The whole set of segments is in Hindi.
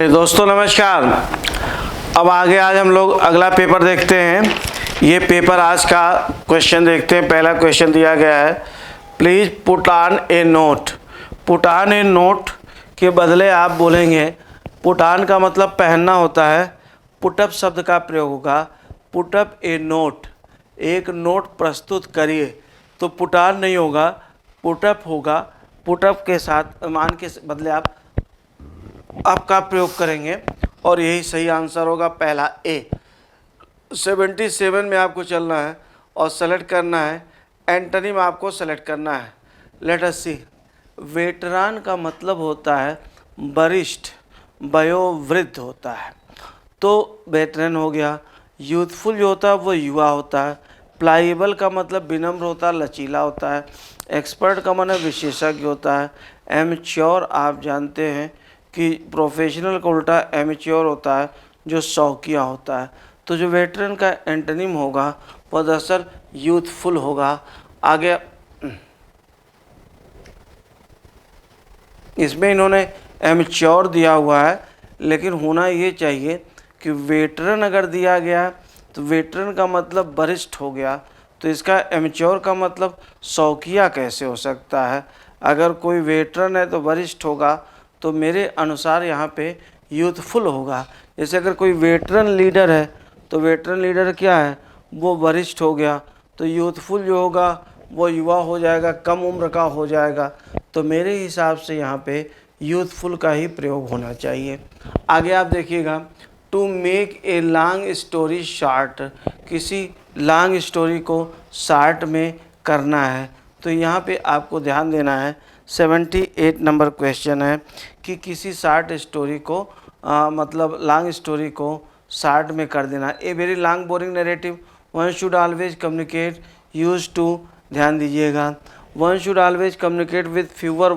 दोस्तों नमस्कार। अब आगे आज हम लोग अगला पेपर देखते हैं। ये पेपर आज का क्वेश्चन देखते हैं। पहला क्वेश्चन दिया गया है, please put on A note. Put on A note के बदले आप बोलेंगे, पुट ऑन का मतलब पहनना होता है, पुटअप शब्द का प्रयोग होगा, पुटअप ए नोट, एक नोट प्रस्तुत करिए। तो पुट ऑन नहीं होगा, पुटअप होगा। पुटअप के साथ मान के बदले आपका प्रयोग करेंगे और यही सही आंसर होगा, पहला ए। 77 में आपको चलना है और सेलेक्ट करना है, एंटोनिम आपको सेलेक्ट करना है। लेट अस सी। वेटरान का मतलब होता है वरिष्ठ, वयोवृद्ध होता है, तो वेटरन हो गया। यूथफुल जो होता है वो युवा होता है। प्लाइएबल का मतलब विनम्र होता है, लचीला होता है। एक्सपर्ट का मतलब विशेषज्ञ होता है। एमेच्योर आप जानते हैं कि प्रोफेशनल का उल्टा एमेच्योर होता है, जो शौकिया होता है। तो जो वेटरन का एंटोनिम होगा वह दरअसल यूथफुल होगा। आगे इसमें इन्होंने एमेच्योर दिया हुआ है, लेकिन होना ये चाहिए कि वेटरन अगर दिया गया तो वेटरन का मतलब वरिष्ठ हो गया, तो इसका एमेच्योर का मतलब शौकिया कैसे हो सकता है। अगर कोई वेटरन है तो वरिष्ठ होगा, तो मेरे अनुसार यहाँ पे यूथफुल होगा। जैसे अगर कोई वेटरन लीडर है तो वेटरन लीडर क्या है, वो वरिष्ठ हो गया, तो यूथफुल जो होगा वो युवा हो जाएगा, कम उम्र का हो जाएगा। तो मेरे हिसाब से यहाँ पे यूथफुल का ही प्रयोग होना चाहिए। आगे आप देखिएगा, to make a long story short, किसी लॉन्ग स्टोरी को शॉर्ट में करना है। तो यहाँ पे आपको ध्यान देना है, 78 नंबर क्वेश्चन है कि किसी शॉर्ट स्टोरी को मतलब लॉन्ग स्टोरी को शॉर्ट में कर देना। A very long boring narrative, one should always communicate use to, ध्यान दीजिएगा, one should always communicate with fewer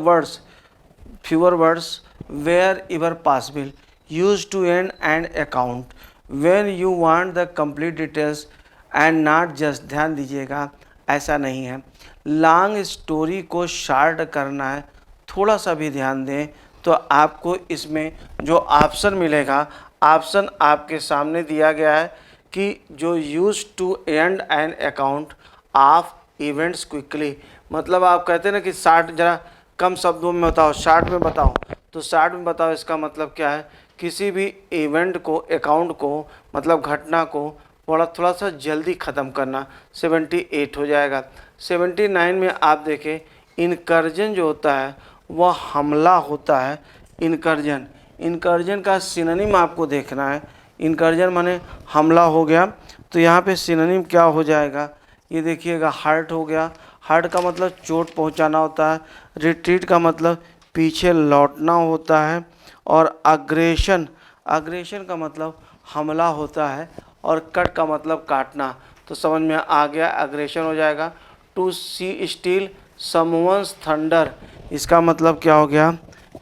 words wherever possible, use to and and account when you want the complete details and not just, ध्यान दीजिएगा ऐसा नहीं है। लॉन्ग स्टोरी को शॉर्ट करना है, थोड़ा सा भी ध्यान दें तो आपको इसमें जो ऑप्शन मिलेगा, ऑप्शन आपके सामने दिया गया है कि जो use to and an account of events quickly, मतलब आप कहते हैं ना कि शॉर्ट, जरा कम शब्दों में बताओ, शॉर्ट में बताओ, तो शॉर्ट में बताओ इसका मतलब क्या है, किसी भी इवेंट को, अकाउंट को, मतलब घटना को थोड़ा सा जल्दी ख़त्म करना। 78 हो जाएगा। 79 में आप देखें, इनकर्जन जो होता है वह हमला होता है। इनकर्जन का सिनोनिम आपको देखना है। इनकर्जन माने हमला हो गया, तो यहाँ पे सिनोनिम क्या हो जाएगा, ये देखिएगा, हर्ट हो गया। हर्ट का मतलब चोट पहुँचाना होता है। रिट्रीट का मतलब पीछे लौटना होता है। और अग्रेशन का मतलब हमला होता है। और कट का मतलब काटना। तो समझ में आ गया, अग्रेशन हो जाएगा। To see steal someone's thunder, इसका मतलब क्या हो गया,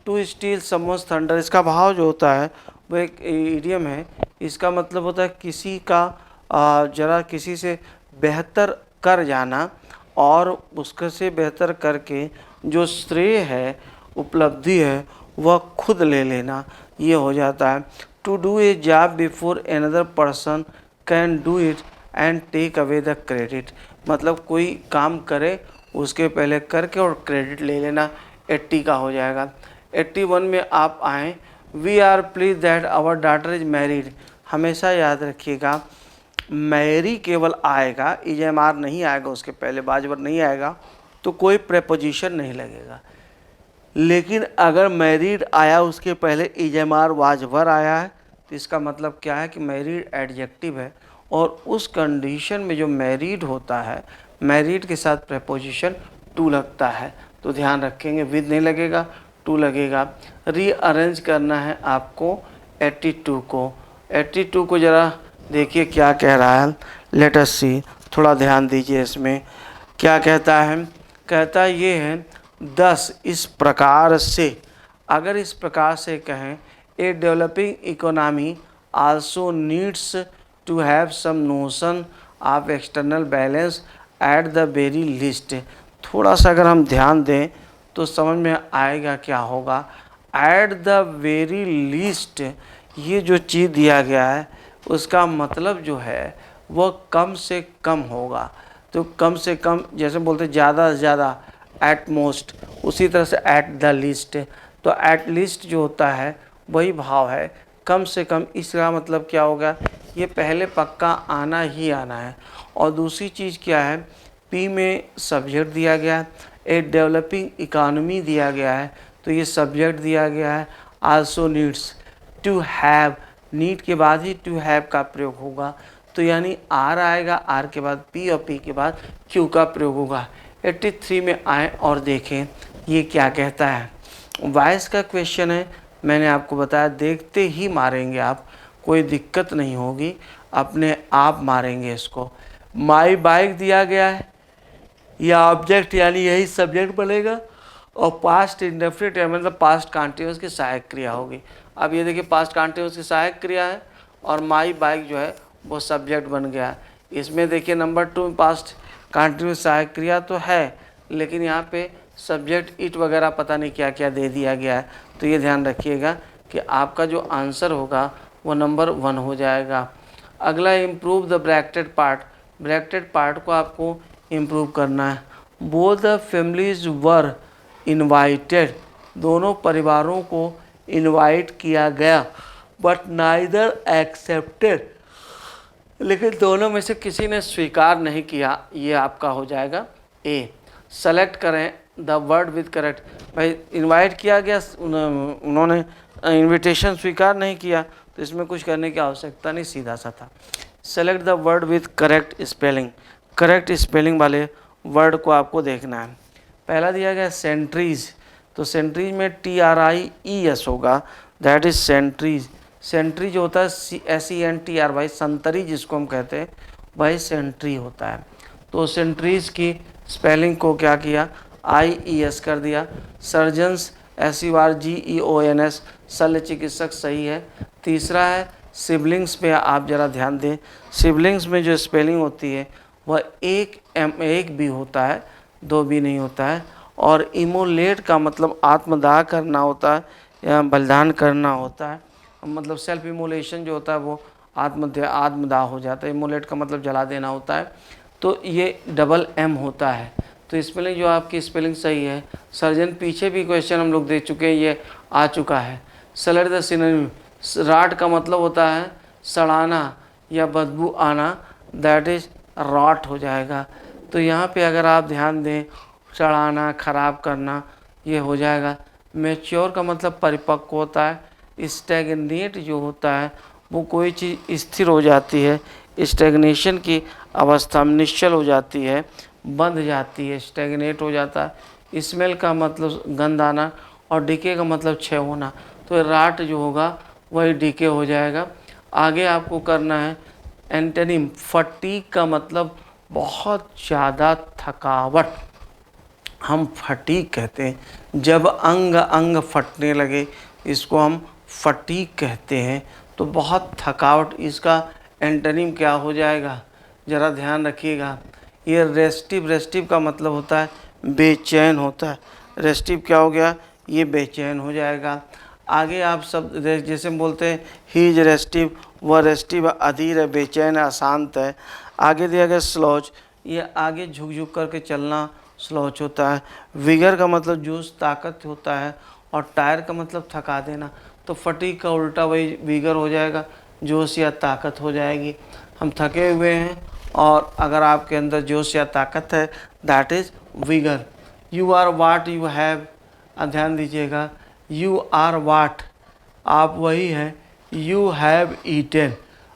टू स्टील समवंस थंडर, इसका भाव जो होता है वो एक इडियम है। इसका मतलब होता है किसी का जरा किसी से बेहतर कर जाना और उसके से बेहतर करके जो श्रेय है, उपलब्धि है, वह खुद ले लेना, ये हो जाता है। To do a job before another person can do it and take away the credit, मतलब कोई काम करे उसके पहले करके और क्रेडिट ले लेना। 80 का हो जाएगा। 81 में आप आएँ, we are please that our daughter is married, हमेशा याद रखिएगा मैरी केवल आएगा, इजमार नहीं आएगा, उसके पहले बाजवर नहीं आएगा तो कोई प्रेपोजिशन नहीं लगेगा। लेकिन अगर मैरिड आया उसके पहले इजमार वाजवर आया है, तो इसका मतलब क्या है कि मैरिड एडजेक्टिव है, और उस कंडीशन में जो मैरिड होता है, मैरिड के साथ प्रेपोजिशन टू लगता है। तो ध्यान रखेंगे, विद नहीं लगेगा, टू लगेगा। रीअरेंज करना है आपको 82 को। 82 को ज़रा देखिए क्या कह रहा है, लेट अस सी, थोड़ा ध्यान दीजिए इसमें क्या कहता है। कहता ये है 10 इस प्रकार से, अगर इस प्रकार से कहें, a developing economy also needs to have some notion of external balance at the very least. थोड़ा सा अगर हम ध्यान दें तो समझ में आएगा क्या होगा। एट द वेरी लीस्ट, ये जो चीज़ दिया गया है उसका मतलब जो है वो कम से कम होगा। तो कम से कम जैसे बोलते ज़्यादा से ज़्यादा, एट मोस्ट, उसी तरह से एट द लीस्ट। तो एट लीस्ट जो होता है वही भाव है, कम से कम। इसका मतलब क्या होगा, ये पहले पक्का आना ही आना है। और दूसरी चीज़ क्या है, पी में सब्जेक्ट दिया गया है, ए डेवलपिंग इकानमी दिया गया है, तो ये सब्जेक्ट दिया गया है। Also needs, to have, need के बाद ही टू हैव का प्रयोग होगा, तो यानी आर आएगा, आर के बाद पी और पी के बाद क्यू का प्रयोग होगा। 83 में आए और देखें ये क्या कहता है। वॉइस का क्वेश्चन है, मैंने आपको बताया देखते ही मारेंगे आप, कोई दिक्कत नहीं होगी, अपने आप मारेंगे इसको। माई बाइक दिया गया है, या ऑब्जेक्ट यानी यही सब्जेक्ट बनेगा, और पास्ट इंडेफिनिट मतलब पास्ट कॉन्टिन्यूअस की सहायक क्रिया होगी। अब ये देखिए पास्ट कॉन्टिन्यूअस की सहायक क्रिया है और माई बाइक जो है वो सब्जेक्ट बन गया। इसमें देखिए नंबर 2 में पास्ट कॉन्टिन्यूअस सहायक क्रिया तो है, लेकिन यहाँ पे सब्जेक्ट इट वगैरह पता नहीं क्या क्या दे दिया गया है। तो ये ध्यान रखिएगा कि आपका जो आंसर होगा वो नंबर 1 हो जाएगा। अगला improve the bracketed part, bracketed part को आपको इम्प्रूव करना है। Both the families were invited, दोनों परिवारों को इनवाइट किया गया, बट नाइदर एक्सेप्टेड, लेकिन दोनों में से किसी ने स्वीकार नहीं किया। ये आपका हो जाएगा ए। सेलेक्ट करें द वर्ड विद करेक्ट, भाई इनवाइट किया गया, उन्होंने इनविटेशन स्वीकार नहीं किया, तो इसमें कुछ करने की आवश्यकता नहीं, सीधा सा था। Select the word with correct spelling, correct spelling वाले वर्ड को आपको देखना है। पहला दिया गया सेंट्रीज, तो सेंट्रीज में TRIES होगा, दैट इज सेंट्रीज। सेंट्री जो होता है SENTR, संतरी जिसको हम कहते हैं वही सेंट्री होता है। तो सेंट्रीज की स्पेलिंग को क्या किया, IES कर दिया। सर्जन्स SURGEONS, शल्य चिकित्सक सही है। तीसरा है सिबलिंग्स पे आप ज़रा ध्यान दें, सिबलिंग्स में जो स्पेलिंग होती है वह एक भी होता है, 2 भी नहीं होता है। और इमोलेट का मतलब आत्मदाह करना होता है या बलिदान करना होता है, मतलब सेल्फ इमोलेशन जो होता है वो आत्मदाह हो जाता है। इमोलेट का मतलब जला देना होता है। तो ये MM होता है। तो स्पेलिंग जो आपकी स्पेलिंग सही है। सर्जन पीछे भी क्वेश्चन हम लोग दे चुके हैं, ये आ चुका है। सेलेक्ट द सिनोनिम, राट का मतलब होता है सड़ाना या बदबू आना, दैट इज रॉट हो जाएगा। तो यहाँ पे अगर आप ध्यान दें, सड़ाना, खराब करना, ये हो जाएगा। मैच्योर का मतलब परिपक्व होता है। स्टैग्नेट जो होता है वो कोई चीज़ स्थिर हो जाती है, स्टैग्नेशन की अवस्था में निश्चल हो जाती है, बंध जाती है, स्टैग्नेट हो जाता है। स्मेल का मतलब गंध आना, और डीके का मतलब क्षय होना। तो राट जो होगा वही डीके हो जाएगा। आगे आपको करना है एंटोनिम। फटीग का मतलब बहुत ज़्यादा थकावट, हम फटीग कहते हैं। जब अंग अंग फटने लगे इसको हम फटीग कहते हैं। तो बहुत थकावट, इसका एंटोनिम क्या हो जाएगा, ज़रा ध्यान रखिएगा। ये रेस्टिव, रेस्टिव का मतलब होता है बेचैन होता है। रेस्टिव क्या हो गया, ये बेचैन हो जाएगा। आगे आप सब जैसे बोलते हैं ही इज रेस्टिव, वह रेस्टिव अधीर है, बेचैन है, अशांत है। आगे दिया गया स्लोच, ये आगे झुक झुक करके चलना स्लोच होता है। विगर का मतलब जोश, ताकत होता है। और टायर का मतलब थका देना। तो फटीग का उल्टा वही विगर हो जाएगा, जोश या ताकत हो जाएगी। हम थके हुए हैं और अगर आपके अंदर जोश या ताकत है, that is vigour. You are what you have, ध्यान दीजिएगा, यू आर वाट, आप वही हैं, यू हैव ईटन।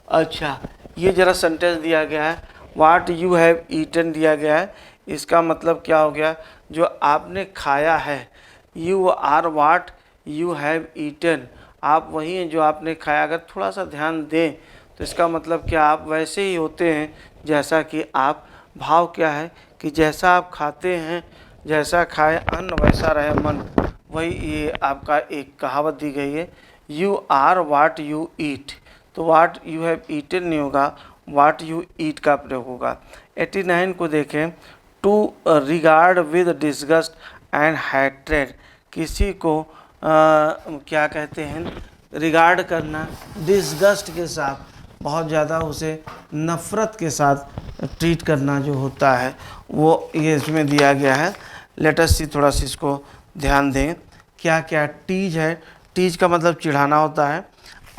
अच्छा, ये ज़रा सेंटेंस दिया गया है, वाट यू हैव ईटन दिया गया है, इसका मतलब क्या हो गया, जो आपने खाया है। You are what you have eaten, आप वही हैं जो आपने खाया। अगर थोड़ा सा ध्यान दें तो इसका मतलब क्या, आप वैसे ही होते हैं जैसा कि आप। भाव क्या है कि जैसा आप खाते हैं, जैसा खाए अन्न वैसा रहे मन, वही ये आपका एक कहावत दी गई है, you are what you eat. तो वाट यू हैव ईटन नहीं होगा, वाट यू ईट का प्रयोग होगा। 89 को देखें, to regard with disgust and hatred, किसी को क्या कहते हैं, रिगार्ड करना, डिसगस्ट के साथ, बहुत ज़्यादा उसे नफ़रत के साथ ट्रीट करना जो होता है वो ये इसमें दिया गया है। लेट अस सी, थोड़ा सा इसको ध्यान दें। क्या क्या टीज है, टीज का मतलब चिढ़ाना होता है।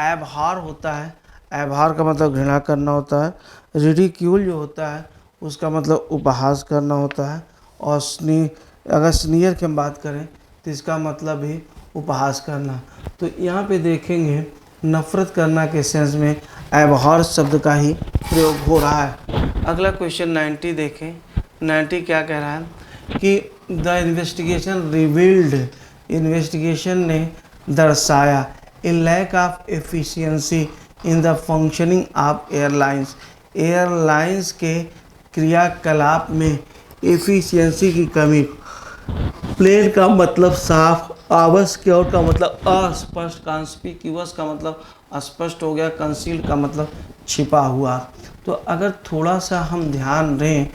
एबहार होता है, एबहार का मतलब घृणा करना होता है। रिडिक्यूल जो होता है उसका मतलब उपहास करना होता है। और अगर स्नीयर की हम बात करें तो इसका मतलब भी उपहास करना। तो यहाँ पे देखेंगे नफ़रत करना के सेंस में एबहॉर शब्द का ही प्रयोग हो रहा है। अगला क्वेश्चन 90 देखें। 90 क्या कह रहा है कि द इन्वेस्टिगेशन रिवील्ड, इन्वेस्टिगेशन ने दर्शाया a lack of efficiency in the functioning of airlines, airlines के क्रियाकलाप में एफिशिएंसी की कमी। प्लेन का मतलब साफ, ऑब्सक्योर का मतलब अस्पष्ट, कॉन्स्पिक्यूअस का मतलब अस्पष्ट हो गया, कंसील्ड का मतलब छिपा हुआ। तो अगर थोड़ा सा हम ध्यान दें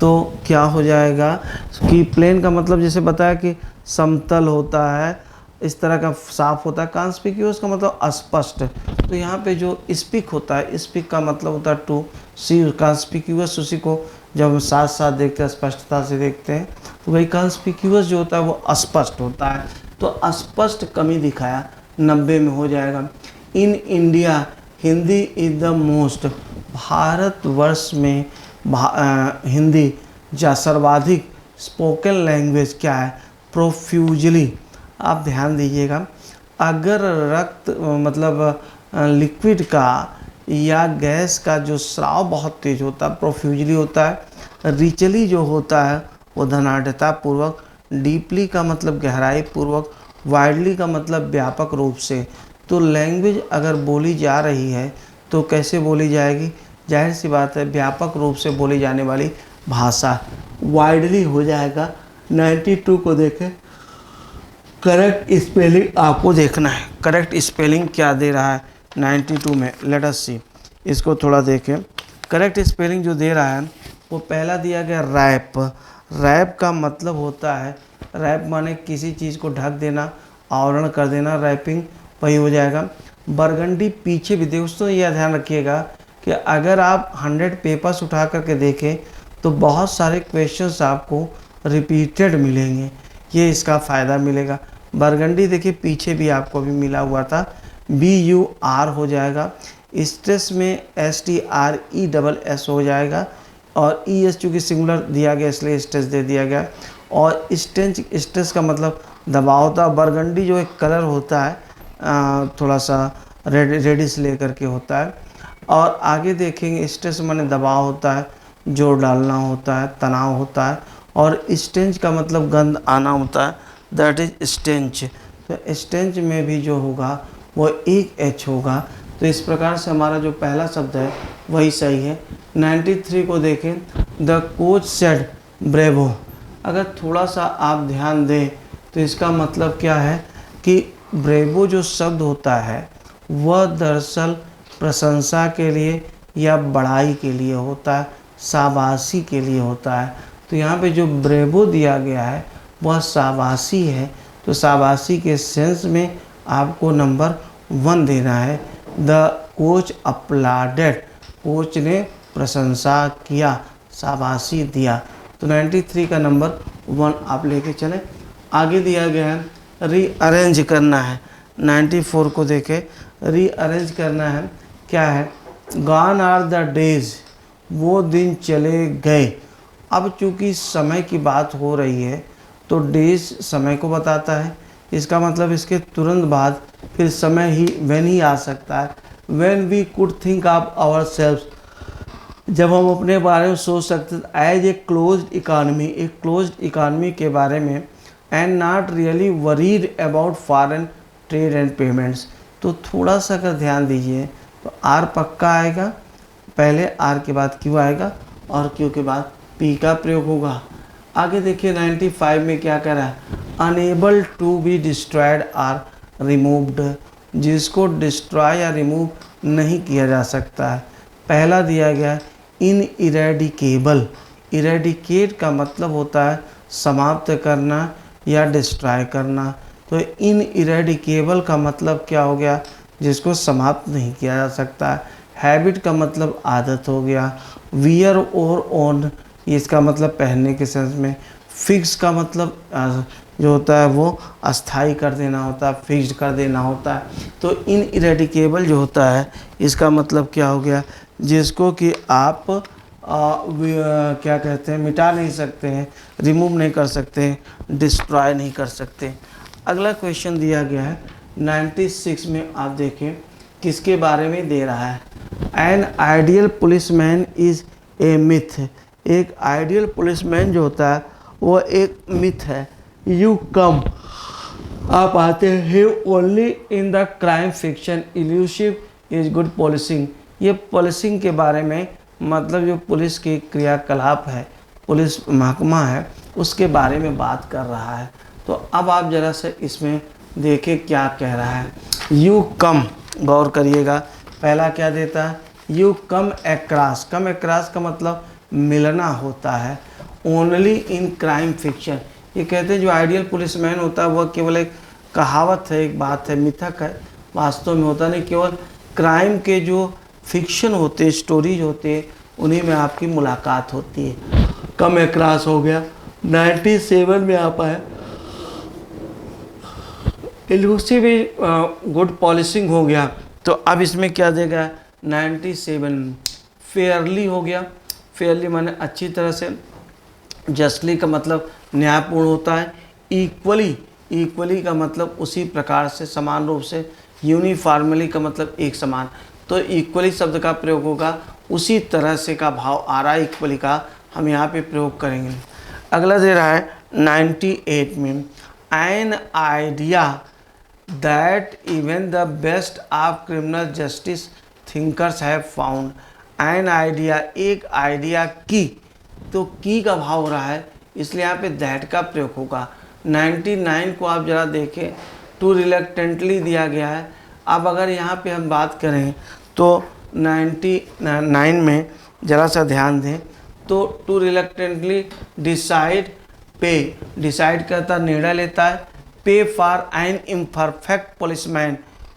तो क्या हो जाएगा कि प्लेन का मतलब जैसे बताया कि समतल होता है, इस तरह का साफ होता है। कॉन्स्पिक्यूअस का मतलब अस्पष्ट। तो यहाँ पे जो स्पीक होता है, स्पीक का मतलब होता है टू सी, कॉन्स्पिक्यूअस उसी को जब हम साथ साथ देखते हैं, स्पष्टता से देखते हैं, तो वही कॉन्स्पिक्यूअस जो होता है वो अस्पष्ट होता है। तो अस्पष्ट कमी दिखाया, 90 में हो जाएगा। In India Hindi is the most, Bharatvarsh में हिंदी सर्वाधिक स्पोकन लैंग्वेज क्या है, प्रोफ्यूजली। आप ध्यान दीजिएगा, अगर रक्त मतलब लिक्विड का या गैस का जो स्राव बहुत तेज होता है प्रोफ्यूजली होता है। रिचली जो होता है वो धनाढ़ता पूर्वक, डीपली का मतलब गहराई पूर्वक, वाइडली का मतलब व्यापक रूप से। तो लैंग्वेज अगर बोली जा रही है तो कैसे बोली जाएगी, जाहिर सी बात है व्यापक रूप से बोली जाने वाली भाषा, वाइडली हो जाएगा। 92 को देखें, करेक्ट स्पेलिंग आपको देखना है, करेक्ट स्पेलिंग क्या दे रहा है 92 में। लेट अस सी, इसको थोड़ा देखें। करेक्ट स्पेलिंग जो दे रहा है वो पहला दिया गया रैप। रैप का मतलब होता है, रैप माने किसी चीज़ को ढक देना, आवरण कर देना, रैपिंग वही हो जाएगा। बरगंडी पीछे भी दोस्तों यह ध्यान रखिएगा कि अगर आप 100 पेपर्स उठा करके देखें तो बहुत सारे क्वेश्चंस आपको रिपीटेड मिलेंगे, ये इसका फ़ायदा मिलेगा। बरगंडी देखिए पीछे भी आपको भी मिला हुआ था, BUR हो जाएगा। स्ट्रेस में STRESS हो जाएगा और ES चूँकि सिंगुलर दिया गया इसलिए स्ट्रेस दे दिया गया। और स्टेंच, स्ट्रेस का मतलब दबाव होता है। बरगंडी जो एक कलर होता है थोड़ा सा रेडिश लेकर के होता है। और आगे देखेंगे स्ट्रेस माने दबाव होता है, जोर डालना होता है, तनाव होता है। और स्टेंच का मतलब गंध आना होता है, दैट इज स्टेंच। तो स्टेंच में भी जो होगा वो एक H होगा। तो इस प्रकार से हमारा जो पहला शब्द है वही सही है। 93 को देखें, द कोच सेड ब्रेवो। अगर थोड़ा सा आप ध्यान दें तो इसका मतलब क्या है कि ब्रेवो जो शब्द होता है वह दरअसल प्रशंसा के लिए या बड़ाई के लिए होता है, शाबाशी के लिए होता है। तो यहाँ पे जो ब्रेवो दिया गया है वह शाबाशी है। तो शाबाशी के सेंस में आपको नंबर 1 देना है। द कोच अपलाडेड, कोच ने प्रशंसा किया, शाबाशी दिया। तो 93 का नंबर 1 आप लेके चलें। आगे दिया गया है रीअरेंज करना है। 94 को देखें, रीअरेंज करना है। क्या है, गॉन आर द डेज, वो दिन चले गए। अब चूँकि समय की बात हो रही है तो डेज समय को बताता है, इसका मतलब इसके तुरंत बाद फिर समय ही व्हेन ही आ सकता है। When we could think of ourselves, जब हम अपने बारे में सोच सकते एज ए क्लोज्ड इकानमी, एक क्लोज्ड इकानमी के बारे में। And not really worried about foreign trade and payments. तो थोड़ा सा अगर ध्यान दीजिए तो आर पक्का आएगा, पहले आर के बाद क्यू आएगा और क्यू के बाद पी का प्रयोग होगा। आगे देखिए 95 में क्या कह रहा है, unable to be destroyed or removed, जिसको डिस्ट्रॉय या रिमूव नहीं किया जा सकता है। पहला दिया गया इन इरेडिकेबल, इरेडिकेट का मतलब होता है समाप्त करना या डिस्ट्रॉय करना। तो इनइरेडिकेबल का मतलब क्या हो गया, जिसको समाप्त नहीं किया जा सकता। हैबिट का मतलब आदत हो गया। वियर और ओन, इसका मतलब पहनने के सेंस में। फिक्स का मतलब जो होता है वो अस्थाई कर देना होता है, फिक्स्ड कर देना होता है। तो इनइरेडिकेबल जो होता है इसका मतलब क्या हो गया, जिसको कि आप क्या कहते हैं, मिटा नहीं सकते हैं, रिमूव नहीं कर सकते हैं, डिस्ट्रॉय नहीं कर सकते। अगला क्वेश्चन दिया गया है 96 में, आप देखें किसके बारे में दे रहा है। An ideal policeman is a myth. एक आइडियल पुलिसमैन जो होता है वो एक मिथ है। यू कम, आप आते हैं only in the crime fiction, elusive is good policing. ये पुलिसिंग के बारे में, मतलब जो पुलिस की क्रियाकलाप है, पुलिस महकमा है, उसके बारे में बात कर रहा है। तो अब आप ज़रा से इसमें देखें क्या कह रहा है। यू कम, गौर करिएगा, पहला क्या देता है, यू कम एक्रास। कम एक्रास का मतलब मिलना होता है। ओनली इन क्राइम फिक्शन, ये कहते हैं जो आइडियल पुलिसमैन होता है वह केवल एक कहावत है, एक बात है, मिथक है, वास्तव में होता नहीं। केवल क्राइम के जो फिक्शन होते हैं, स्टोरीज होते हैं, उन्हीं में आपकी मुलाकात होती है। कम एक्रास हो गया। 97 में आप आए, इल्यूसिव गुड पॉलिसिंग हो गया। तो अब इसमें क्या देगा 97, फेयरली हो गया। फेयरली माने अच्छी तरह से। जस्टली का मतलब न्यायपूर्ण होता है। इक्वली, इक्वली का मतलब उसी प्रकार से, समान रूप से। यूनिफॉर्मली का मतलब एक समान। तो इक्वली शब्द का प्रयोग होगा, उसी तरह से का भाव आ रहा है, इक्वली का हम यहाँ पे प्रयोग करेंगे। अगला दे रहा है 98 में, an idea that even the best of criminal justice thinkers have found. An idea, एक आइडिया की, तो की का भाव हो रहा है, इसलिए यहाँ पे दैट का प्रयोग होगा। 99 को आप जरा देखें, टू रिलक्टेंटली दिया गया है। अब अगर यहाँ पे हम बात करें तो 99 में ज़रा सा ध्यान दें, तो टू रिलक्टेंटली डिसाइड, पे, डिसाइड करता, निर्णय लेता है। पे फॉर एन इम्परफेक्ट पुलिसमैन,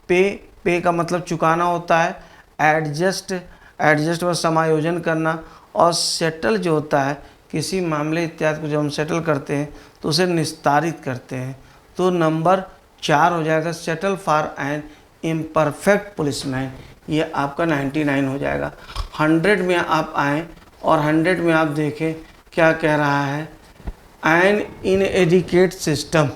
पे का मतलब चुकाना होता है। एडजस्ट, एडजस्ट व समायोजन करना। और सेटल जो होता है, किसी मामले इत्यादि को जब हम सेटल करते हैं तो उसे निस्तारित करते हैं। तो नंबर 4 हो जाएगा, settle for an imperfect policeman. ये आपका 99 हो जाएगा। 100 में आप आएँ और 100 में आप देखें क्या कह रहा है, an inadequate system,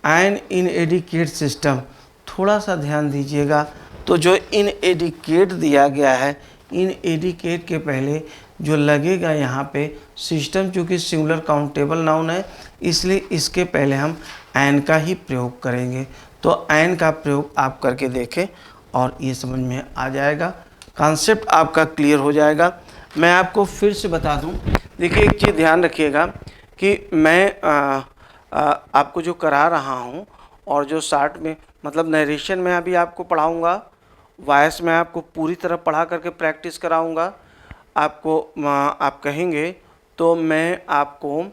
an inadequate system. थोड़ा सा ध्यान दीजिएगा, तो जो इनएडिकेट दिया गया है, इनएडिकेट के पहले जो लगेगा यहाँ पे सिस्टम, चूँकि सिंगुलर काउंटेबल नाउन है, इसलिए इसके पहले हम एन का ही प्रयोग करेंगे। तो एन का प्रयोग आप करके देखें और ये समझ में आ जाएगा, कॉन्सेप्ट आपका क्लियर हो जाएगा। मैं आपको फिर से बता दूं, देखिए एक चीज़ ध्यान रखिएगा कि मैं आपको जो करा रहा हूं और जो शार्ट में, मतलब नरेशन में अभी आपको पढ़ाऊंगा, वॉइस में आपको पूरी तरह पढ़ा करके प्रैक्टिस कराऊंगा। आपको आप कहेंगे तो मैं आपको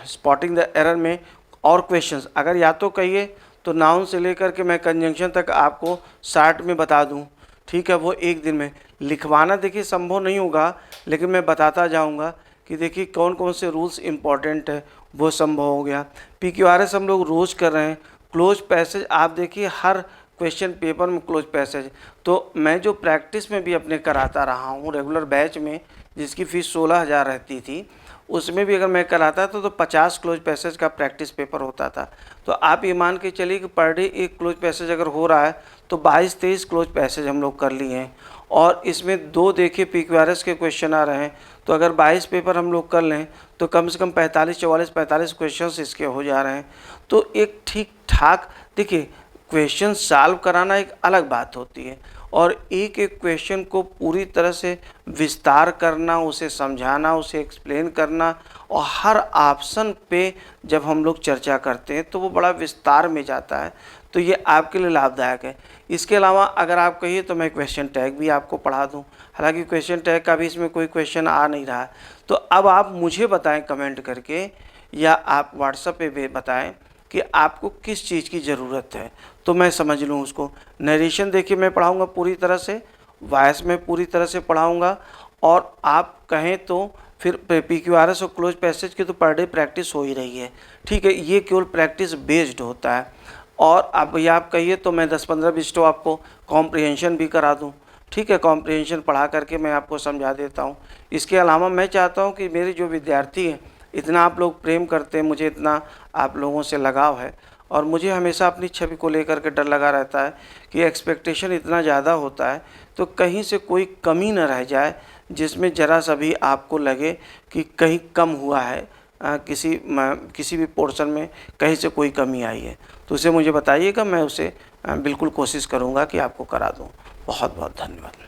स्पॉटिंग द एरर में और क्वेश्चंस, अगर या तो कहिए तो नाउन से लेकर के मैं कंजंक्शन तक आपको शार्ट में बता दूं, ठीक है। वो एक दिन में लिखवाना देखिए संभव नहीं होगा, लेकिन मैं बताता जाऊंगा कि देखिए कौन कौन से रूल्स इंपॉर्टेंट है, वो संभव हो गया। PQRS हम लोग रोज़ कर रहे हैं। क्लोज पैसेज आप देखिए हर क्वेश्चन पेपर में क्लोज पैसेज, तो मैं जो प्रैक्टिस में भी अपने कराता रहा हूँ रेगुलर बैच में, जिसकी फ़ीस 16,000 रहती थी, उसमें भी अगर मैं कराता था तो 50 क्लोज पैसेज का प्रैक्टिस पेपर होता था। तो आप ये मान के चलिए कि पर डे एक क्लोज पैसेज अगर हो रहा है तो 22-23 क्लोज पैसेज हम लोग कर लिए हैं। और इसमें 2 देखिए PQRS के क्वेश्चन आ रहे हैं, तो अगर 22 पेपर हम लोग कर लें तो कम से कम 45 क्वेश्चन इसके हो जा रहे हैं। तो एक ठीक ठाक, देखिए क्वेश्चन सॉल्व कराना एक अलग बात होती है, और एक एक क्वेश्चन को पूरी तरह से विस्तार करना, उसे समझाना, उसे एक्सप्लेन करना, और हर ऑप्शन पे जब हम लोग चर्चा करते हैं तो वो बड़ा विस्तार में जाता है। तो ये आपके लिए लाभदायक है। इसके अलावा अगर आप कहिए तो मैं क्वेश्चन टैग भी आपको पढ़ा दूं, हालांकि क्वेश्चन टैग का भी इसमें कोई क्वेश्चन आ नहीं रहा है। तो अब आप मुझे बताएं कमेंट करके, या आप व्हाट्सएप पे भी बताएं कि आपको किस चीज़ की ज़रूरत है, तो मैं समझ लूँ उसको। नरेशन देखिए मैं पढ़ाऊँगा पूरी तरह से, वॉइस में पूरी तरह से पढ़ाऊँगा, और आप कहें तो फिर PQRS और क्लोज पैसेज की तो पर डे प्रैक्टिस हो ही रही है, ठीक है। ये केवल प्रैक्टिस बेस्ड होता है। और अब ये आप कहिए तो मैं 10-15-20 तो आपको कॉम्प्रिहेंशन भी करा दूँ, ठीक है। कॉम्प्रिहेंशन पढ़ा करके मैं आपको समझा देता हूँ। इसके अलावा मैं चाहता हूँ कि मेरे जो विद्यार्थी हैं, इतना आप लोग प्रेम करते हैं, मुझे इतना आप लोगों से लगाव है, और मुझे हमेशा अपनी छवि को लेकर के डर लगा रहता है कि एक्सपेक्टेशन इतना ज़्यादा होता है तो कहीं से कोई कमी न रह जाए जिसमें ज़रा सा भी आपको लगे कि कहीं कम हुआ है, किसी भी पोर्शन में कहीं से कोई कमी आई है, तो उसे मुझे बताइएगा, मैं उसे बिल्कुल कोशिश करूँगा कि आपको करा दूँ। बहुत बहुत धन्यवाद।